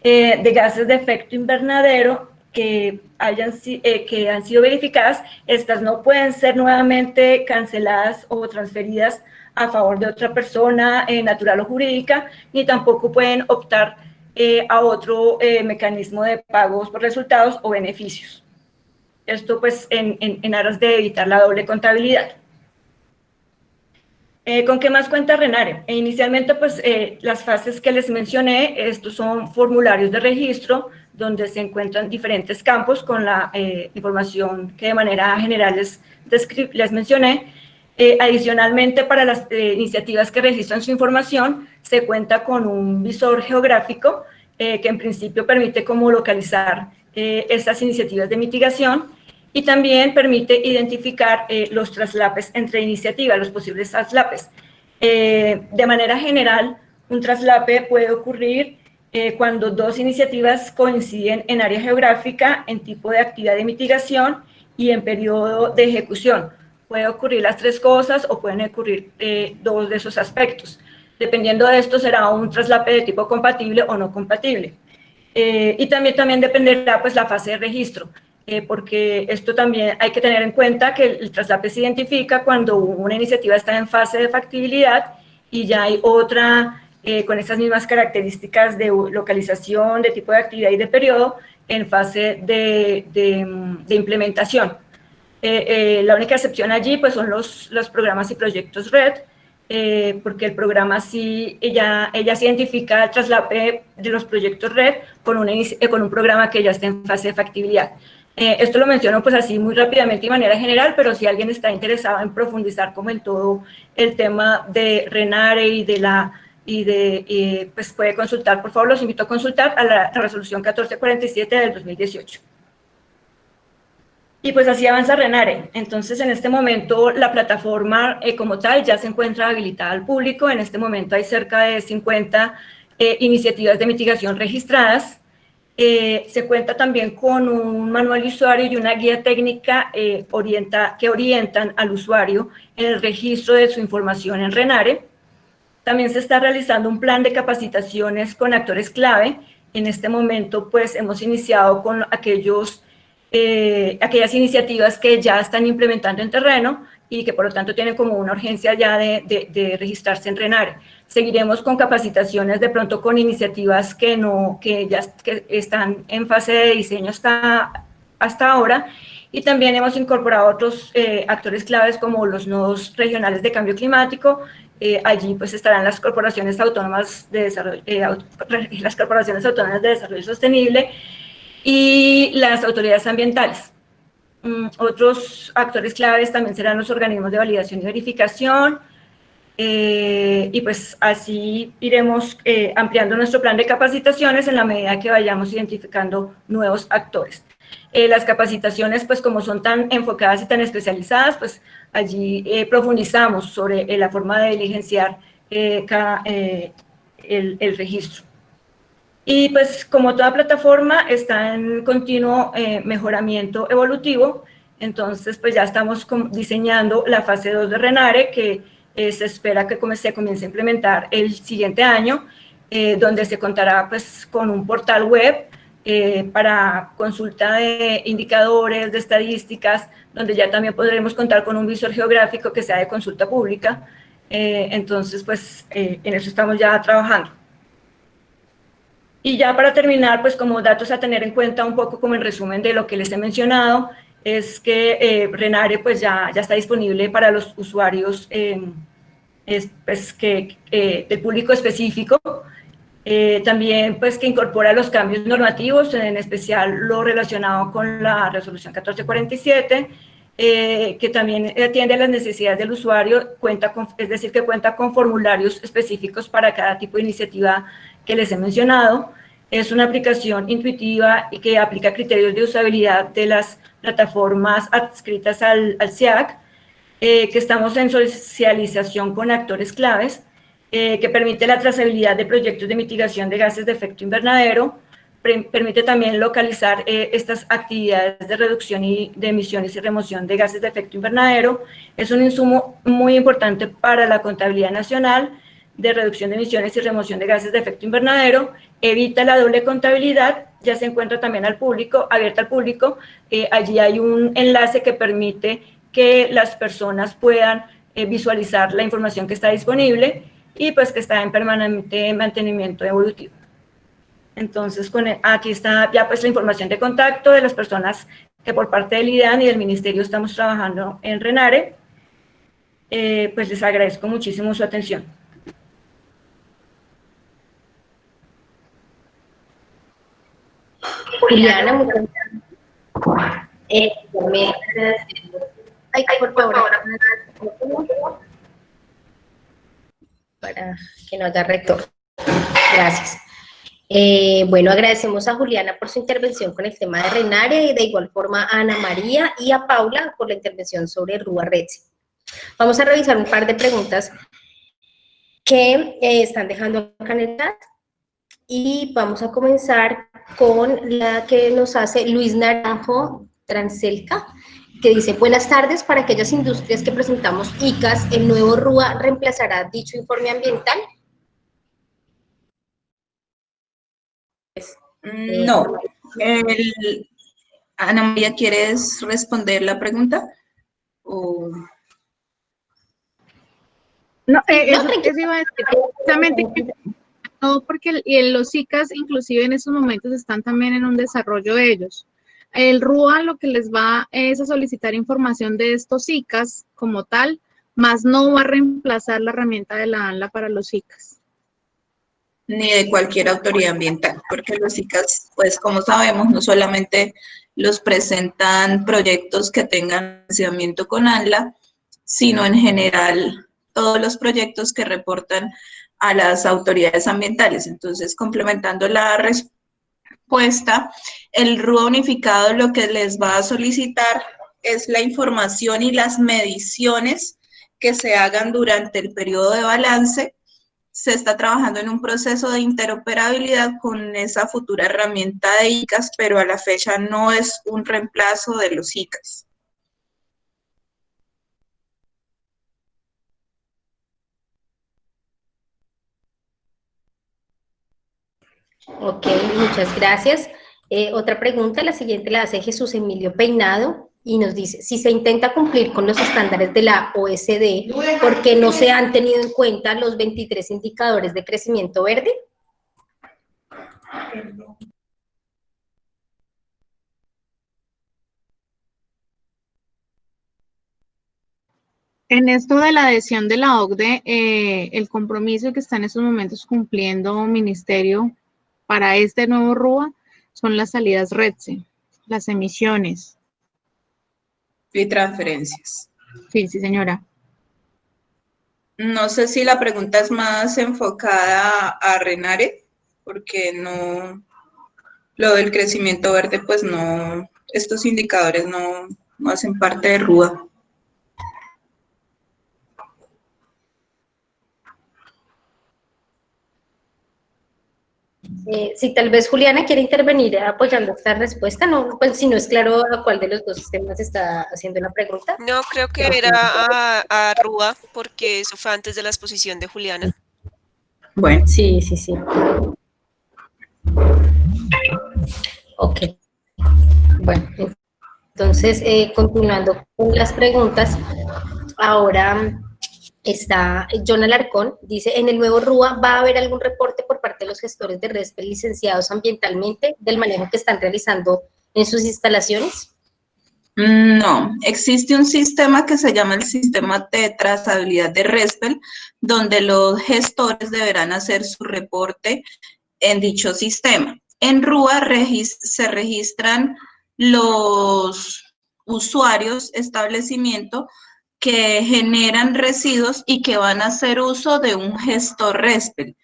de gases de efecto invernadero que han sido verificadas. Estas no pueden ser nuevamente canceladas o transferidas a favor de otra persona natural o jurídica, ni tampoco pueden optar a otro mecanismo de pagos por resultados o beneficios. Esto pues en aras de evitar la doble contabilidad. ¿Con qué más cuenta RENARE? Inicialmente, pues, las fases que les mencioné, estos son formularios de registro, donde se encuentran diferentes campos con la información que de manera general les mencioné. Adicionalmente, para las iniciativas que registran su información, se cuenta con un visor geográfico que en principio permite como localizar estas iniciativas de mitigación, y también permite identificar los traslapes entre iniciativas, los posibles traslapes. De manera general, un traslape puede ocurrir cuando 2 iniciativas coinciden en área geográfica, en tipo de actividad de mitigación y en periodo de ejecución. Puede ocurrir las 3 cosas o pueden ocurrir 2 de esos aspectos. Dependiendo de esto, será un traslape de tipo compatible o no compatible. Y también dependerá pues, la fase de registro. Porque esto también hay que tener en cuenta que el traslape se identifica cuando una iniciativa está en fase de factibilidad y ya hay otra con esas mismas características de localización, de tipo de actividad y de periodo en fase de implementación. La única excepción allí pues, son los programas y proyectos RED, porque el programa sí, ella se identifica el traslape de los proyectos RED con un programa que ya está en fase de factibilidad. Esto lo menciono pues así muy rápidamente y de manera general, pero si alguien está interesado en profundizar como en todo el tema de RENARE pues puede consultar, por favor los invito a consultar a la resolución 1447 del 2018. Y pues así avanza RENARE. Entonces, en este momento, la plataforma como tal ya se encuentra habilitada al público. En este momento hay cerca de 50 iniciativas de mitigación registradas. Se cuenta también con un manual de usuario y una guía técnica que orientan al usuario en el registro de su información en RENARE. También se está realizando un plan de capacitaciones con actores clave. En este momento, pues, hemos iniciado con aquellas iniciativas que ya están implementando en terreno y que por lo tanto tienen como una urgencia ya de registrarse en RENARE. Seguiremos con capacitaciones de pronto con iniciativas que están en fase de diseño hasta ahora, y también hemos incorporado otros actores claves como los nodos regionales de cambio climático. Allí pues estarán las corporaciones autónomas de desarrollo sostenible y las autoridades ambientales. Otros actores claves también serán los organismos de validación y verificación, y pues así iremos ampliando nuestro plan de capacitaciones en la medida que vayamos identificando nuevos actores. Las capacitaciones, pues como son tan enfocadas y tan especializadas, pues allí profundizamos sobre la forma de diligenciar el registro. Y pues como toda plataforma está en continuo mejoramiento evolutivo, entonces pues ya estamos diseñando la fase 2 de RENARE, que se espera que se comience a implementar el siguiente año, donde se contará pues con un portal web para consulta de indicadores, de estadísticas, donde ya también podremos contar con un visor geográfico que sea de consulta pública. Entonces pues en eso estamos ya trabajando. Y ya para terminar, pues como datos a tener en cuenta un poco como en resumen de lo que les he mencionado, es que RENARE pues ya está disponible para los usuarios pues, del público específico. También pues que incorpora los cambios normativos, en especial lo relacionado con la resolución 1447, que también atiende a las necesidades del usuario, es decir, que cuenta con formularios específicos para cada tipo de iniciativa que les he mencionado. Es una aplicación intuitiva y que aplica criterios de usabilidad de las plataformas adscritas al CIAC, que estamos en socialización con actores claves, que permite la trazabilidad de proyectos de mitigación de gases de efecto invernadero, permite también localizar estas actividades de reducción de emisiones y remoción de gases de efecto invernadero. Es un insumo muy importante para la contabilidad nacional de reducción de emisiones y remoción de gases de efecto invernadero, evita la doble contabilidad, ya se encuentra también abierta al público. Allí hay un enlace que permite que las personas puedan visualizar la información que está disponible y pues que está en permanente mantenimiento evolutivo. Entonces, aquí está ya pues la información de contacto de las personas que por parte del IDEAN y del Ministerio estamos trabajando en RENARE. Pues les agradezco muchísimo su atención. Juliana, muchas gracias. Ay, por favor, para que no haga retorno. Gracias. Bueno, agradecemos a Juliana por su intervención con el tema de RENARE y de igual forma a Ana María y a Paula por la intervención sobre RUA RETSE. Vamos a revisar un par de preguntas que están dejando acá en el chat y vamos a comenzar con la que nos hace Luis Naranjo Transelca, que dice: buenas tardes, para aquellas industrias que presentamos ICAS, ¿el nuevo RUA reemplazará dicho informe ambiental? No. Ana María, ¿quieres responder la pregunta? ¿O? No, eso iba a decir, precisamente no, porque los ICAS inclusive en estos momentos están también en un desarrollo de ellos. El RUA lo que les va es a solicitar información de estos ICAS como tal, más no va a reemplazar la herramienta de la ANLA para los ICAS. Ni de cualquier autoridad ambiental, porque los ICAS, pues como sabemos, no solamente los presentan proyectos que tengan financiamiento con ANLA, sino en general todos los proyectos que reportan a las autoridades ambientales. Entonces, complementando la respuesta, el RUA unificado lo que les va a solicitar es la información y las mediciones que se hagan durante el periodo de balance. Se está trabajando en un proceso de interoperabilidad con esa futura herramienta de ICAS, pero a la fecha no es un reemplazo de los ICAS. Ok, muchas gracias. Otra pregunta, la siguiente la hace Jesús Emilio Peinado y nos dice, si se intenta cumplir con los estándares de la OSD, ¿por qué no se han tenido en cuenta los 23 indicadores de crecimiento verde? En esto de la adhesión de la OCDE, el compromiso que está en estos momentos cumpliendo Ministerio para este nuevo RUA son las salidas REDSE, las emisiones. Y transferencias. Sí, sí, señora. No sé si la pregunta es más enfocada a RENARE, porque no, lo del crecimiento verde, pues no, estos indicadores no hacen parte de RUA. Si tal vez Juliana quiere intervenir apoyando esta respuesta, no, pues si no es claro a cuál de los dos sistemas está haciendo la pregunta. No, creo que era a RUA, porque eso fue antes de la exposición de Juliana. Bueno. Sí, sí, sí. Ok. Bueno, entonces, continuando con las preguntas, ahora está John Alarcón, dice, ¿en el nuevo RUA va a haber algún reporte por parte de los gestores de RESPEL licenciados ambientalmente del manejo que están realizando en sus instalaciones? No, existe un sistema que se llama el sistema de trazabilidad de RESPEL, donde los gestores deberán hacer su reporte en dicho sistema. En RUA se registran los usuarios, establecimiento, que generan residuos y que van a hacer uso de un gestor RESPEL.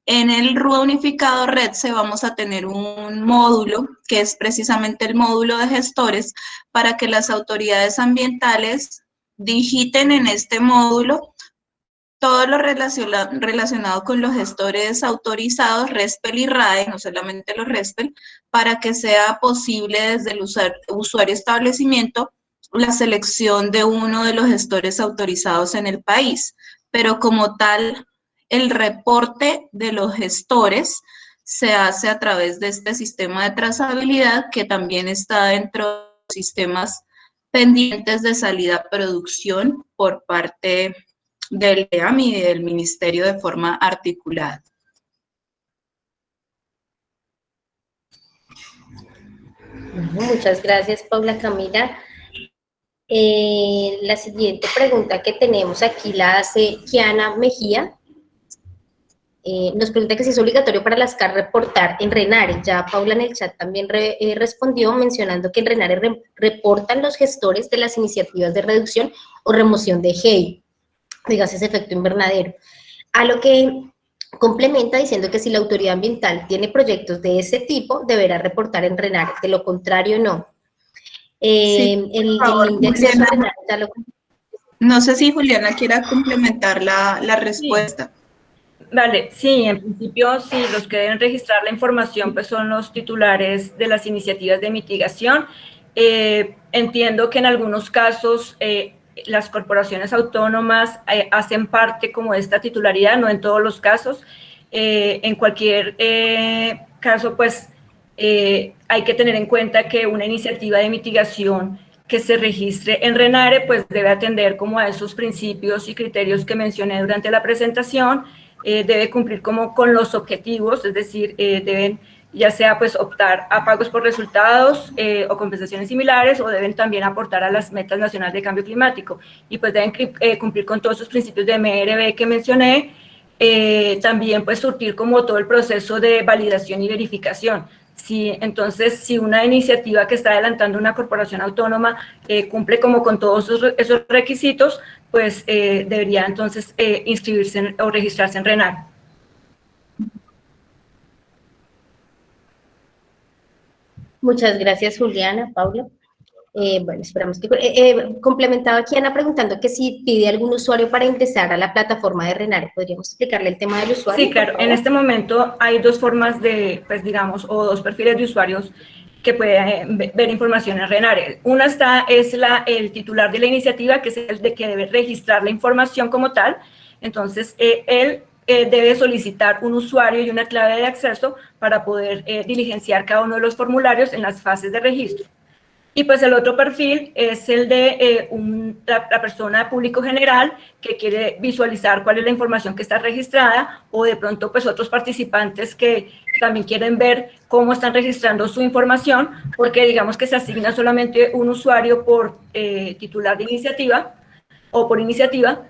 En el RUA unificado REDSE vamos a tener un módulo, que es precisamente el módulo de gestores, para que las autoridades ambientales digiten en este módulo todo lo relacionado con los gestores autorizados, RESPEL y RAE, no solamente los RESPEL, para que sea posible desde el usuario establecimiento la selección de uno de los gestores autorizados en el país. Pero como tal, el reporte de los gestores se hace a través de este sistema de trazabilidad que también está dentro de los sistemas pendientes de salida a producción por parte del EAM y del Ministerio de forma articulada. Muchas gracias, Paula Camila. La siguiente pregunta que tenemos aquí la hace Kiana Mejía. Nos pregunta que si es obligatorio para las CAR reportar en RENARE. Ya Paula en el chat también respondió mencionando que en RENARE reportan los gestores de las iniciativas de reducción o remoción de GEI, de gases de efecto invernadero. A lo que complementa diciendo que si la autoridad ambiental tiene proyectos de ese tipo, deberá reportar en RENARE, de lo contrario no. Sí, el índice de RENARE ya lo... No sé si Juliana quiera complementar la respuesta. Sí. Vale, sí, en principio sí, los que deben registrar la información pues son los titulares de las iniciativas de mitigación. Entiendo que en algunos casos las corporaciones autónomas hacen parte como de esta titularidad, no en todos los casos. En cualquier caso, pues hay que tener en cuenta que una iniciativa de mitigación que se registre en RENARE pues debe atender como a esos principios y criterios que mencioné durante la presentación. Debe cumplir como con los objetivos, es decir, deben ya sea pues optar a pagos por resultados o compensaciones similares, o deben también aportar a las metas nacionales de cambio climático, y pues deben cumplir con todos esos principios de MRV que mencioné. También pues surtir como todo el proceso de validación y verificación. Entonces, si una iniciativa que está adelantando una corporación autónoma cumple como con todos esos requisitos, pues debería entonces inscribirse o registrarse en RENARE. Muchas gracias, Juliana, Paula. Bueno, esperamos que... complementaba aquí Ana preguntando que si pide algún usuario para ingresar a la plataforma de RENARE. ¿Podríamos explicarle el tema del usuario? Sí, claro. En este momento hay dos formas de, pues digamos, o dos perfiles de usuarios que pueden ver información en RENARE. Una es el titular de la iniciativa, que es el de que debe registrar la información como tal. Entonces, él debe solicitar un usuario y una clave de acceso para poder diligenciar cada uno de los formularios en las fases de registro. Y pues el otro perfil es el de la persona público general que quiere visualizar cuál es la información que está registrada, o de pronto pues otros participantes que también quieren ver cómo están registrando su información, porque digamos que se asigna solamente un usuario por titular de iniciativa o por iniciativa.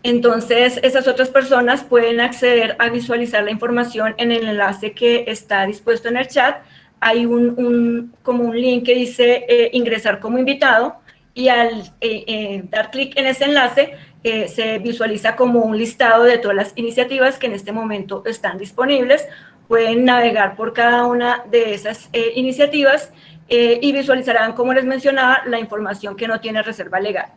Entonces, esas otras personas pueden acceder a visualizar la información en el enlace que está dispuesto en el chat. Hay como un link que dice ingresar como invitado, y al dar clic en ese enlace se visualiza como un listado de todas las iniciativas que en este momento están disponibles. Pueden navegar por cada una de esas iniciativas y visualizarán, como les mencionaba, la información que no tiene reserva legal.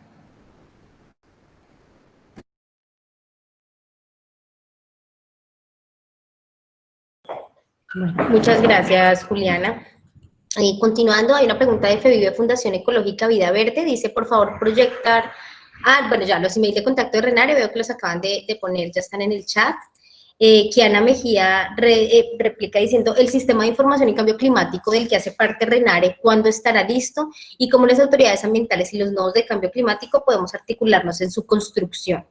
Muchas gracias, Juliana. Continuando, hay una pregunta de FEVIVE Fundación Ecológica Vida Verde. Dice, por favor, proyectar... bueno, ya los emails de contacto de RENARE, veo que los acaban de poner, ya están en el chat. Kiana Mejía replica diciendo, el sistema de información y cambio climático del que hace parte RENARE, ¿cuándo estará listo? Y cómo las autoridades ambientales y los nodos de cambio climático podemos articularnos en su construcción.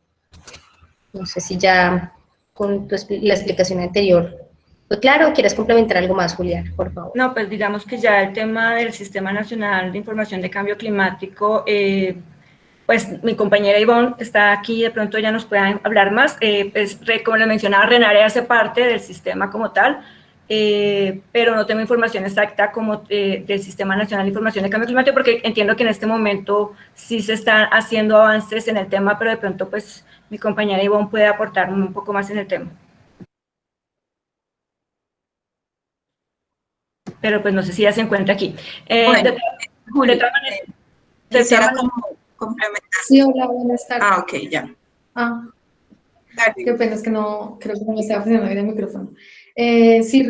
No sé si ya con la explicación anterior... Pues claro, ¿quieres complementar algo más, Julián, por favor? No, pues digamos que ya el tema del Sistema Nacional de Información de Cambio Climático, pues mi compañera Ivonne está aquí, de pronto ya nos puedan hablar más. Pues, como les mencionaba, RENARE hace parte del sistema como tal, pero no tengo información exacta como del Sistema Nacional de Información de Cambio Climático, porque entiendo que en este momento sí se están haciendo avances en el tema, pero de pronto pues mi compañera Ivonne puede aportar un poco más en el tema. Pero pues no sé si ya se encuentra aquí. Bueno, Julio, quisiera como complementar. Sí, hola, buenas tardes. Ah, ok, ya. Qué pena, es que no, creo que no me estaba funcionando bien el micrófono. Sí,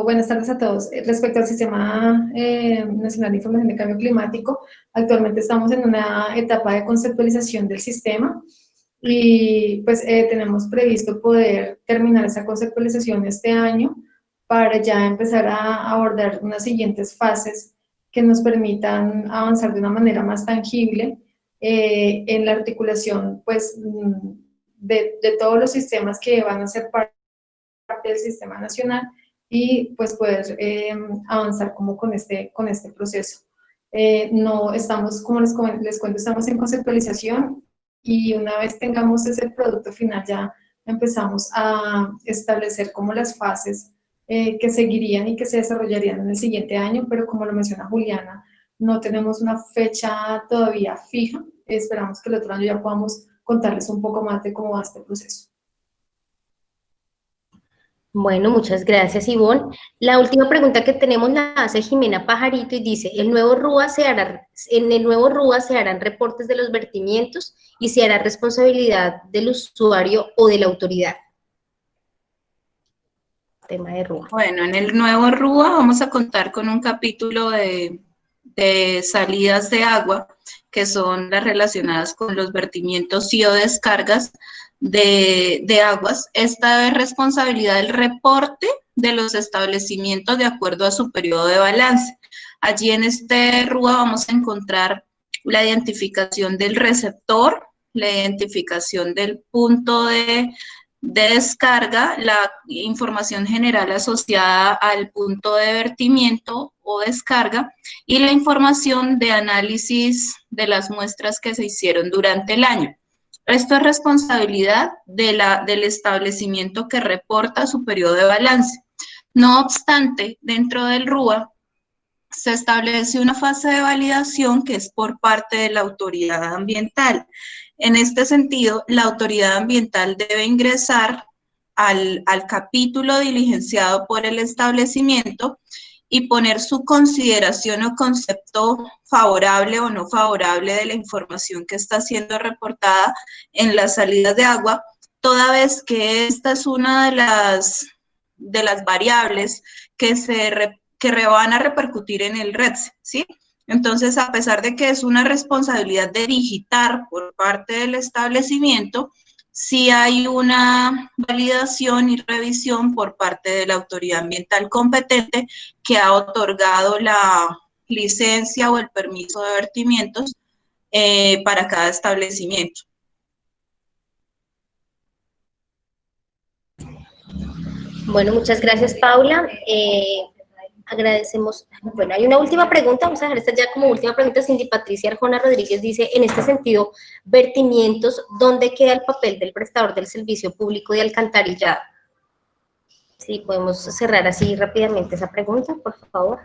buenas tardes a todos. Respecto al Sistema Nacional de Información de Cambio Climático, actualmente estamos en una etapa de conceptualización del sistema y pues tenemos previsto poder terminar esa conceptualización este año para ya empezar a abordar unas siguientes fases que nos permitan avanzar de una manera más tangible en la articulación pues, de todos los sistemas que van a ser parte del sistema nacional y pues poder avanzar como con este proceso. No estamos, como les cuento, estamos en conceptualización y una vez tengamos ese producto final ya empezamos a establecer como las fases que seguirían y que se desarrollarían en el siguiente año, pero como lo menciona Juliana, no tenemos una fecha todavía fija. Esperamos que el otro año ya podamos contarles un poco más de cómo va este proceso. Bueno, muchas gracias, Ivonne. La última pregunta que tenemos la hace Jimena Pajarito y dice, en el nuevo RUA se harán reportes de los vertimientos y se hará responsabilidad del usuario o de la autoridad. Tema de RUA. Bueno, en el nuevo RUA vamos a contar con un capítulo de salidas de agua, que son las relacionadas con los vertimientos y o descargas de aguas. Esta es responsabilidad del reporte de los establecimientos de acuerdo a su periodo de balance. Allí en este RUA vamos a encontrar la identificación del receptor, la identificación del punto de descarga, la información general asociada al punto de vertimiento o descarga y la información de análisis de las muestras que se hicieron durante el año. Esto es responsabilidad del establecimiento que reporta su periodo de balance. No obstante, dentro del RUA se establece una fase de validación que es por parte de la autoridad ambiental. En este sentido, la autoridad ambiental debe ingresar al capítulo diligenciado por el establecimiento y poner su consideración o concepto favorable o no favorable de la información que está siendo reportada en las salidas de agua, toda vez que esta es una de las variables que van a repercutir en el RETSE, ¿sí? Entonces, a pesar de que es una responsabilidad de digitar por parte del establecimiento, sí hay una validación y revisión por parte de la autoridad ambiental competente que ha otorgado la licencia o el permiso de vertimientos para cada establecimiento. Bueno, muchas gracias, Paula. Agradecemos. Bueno, hay una última pregunta, vamos a dejar esta ya como última pregunta. Cindy Patricia Arjona Rodríguez dice, en este sentido, vertimientos, ¿dónde queda el papel del prestador del servicio público de alcantarillado? Sí, podemos cerrar así rápidamente esa pregunta, por favor.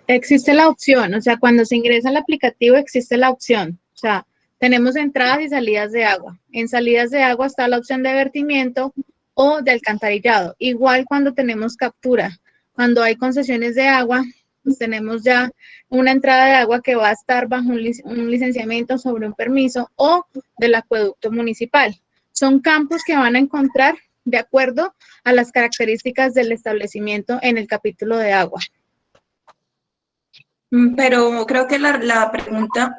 Existe la opción, o sea, cuando se ingresa al aplicativo existe la opción, o sea, tenemos entradas y salidas de agua. En salidas de agua está la opción de vertimiento o de alcantarillado. Igual cuando tenemos captura, cuando hay concesiones de agua, pues tenemos ya una entrada de agua que va a estar bajo un licenciamiento sobre un permiso o del acueducto municipal. Son campos que van a encontrar de acuerdo a las características del establecimiento en el capítulo de agua. Pero creo que la pregunta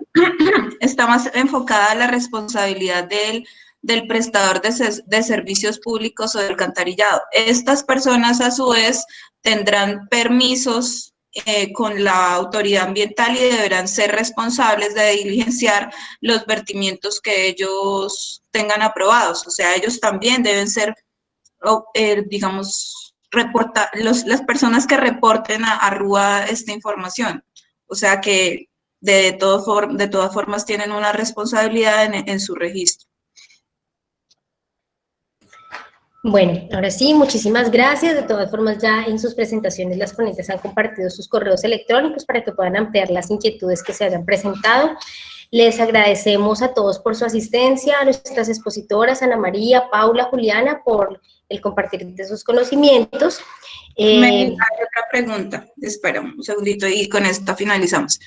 está más enfocada a la responsabilidad del prestador de servicios públicos o del alcantarillado. Estas personas, a su vez, tendrán permisos con la autoridad ambiental y deberán ser responsables de diligenciar los vertimientos que ellos tengan aprobados. O sea, ellos también deben ser, digamos, las personas que reporten a RUA esta información. O sea que de todas formas tienen una responsabilidad en su registro. Bueno, ahora sí, muchísimas gracias. De todas formas, ya en sus presentaciones las ponentes han compartido sus correos electrónicos para que puedan ampliar las inquietudes que se hayan presentado. Les agradecemos a todos por su asistencia, a nuestras expositoras, Ana María, Paula, Juliana, por el compartir de sus conocimientos. Hay otra pregunta, espera un segundito y con esta finalizamos.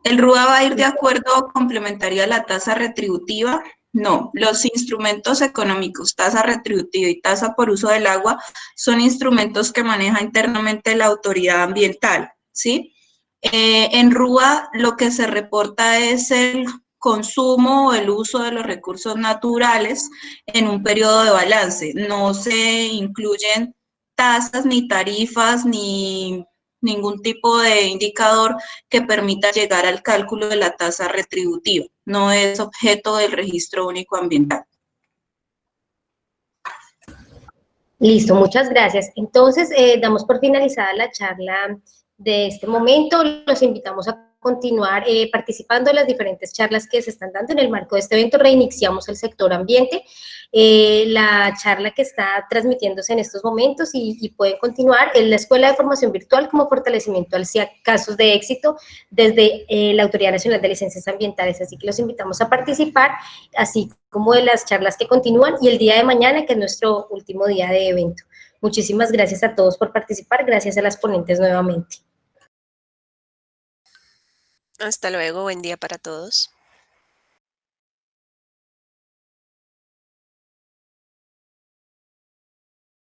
¿El RUA va a ir de acuerdo o complementaría la tasa retributiva? No, los instrumentos económicos, tasa retributiva y tasa por uso del agua, son instrumentos que maneja internamente la autoridad ambiental, ¿sí? En RUA lo que se reporta es el consumo o el uso de los recursos naturales en un periodo de balance. No se incluyen tasas ni tarifas ni ningún tipo de indicador que permita llegar al cálculo de la tasa retributiva. No es objeto del registro único ambiental. Listo, muchas gracias. Entonces, damos por finalizada la charla de este momento. Los invitamos a continuar participando en las diferentes charlas que se están dando en el marco de este evento. Reiniciamos el sector ambiente, la charla que está transmitiéndose en estos momentos y pueden continuar en la Escuela de Formación Virtual como fortalecimiento hacia casos de éxito desde la Autoridad Nacional de Licencias Ambientales. Así que los invitamos a participar, así como de las charlas que continúan y el día de mañana, que es nuestro último día de evento. Muchísimas gracias a todos por participar. Gracias a las ponentes nuevamente. Hasta luego, buen día para todos.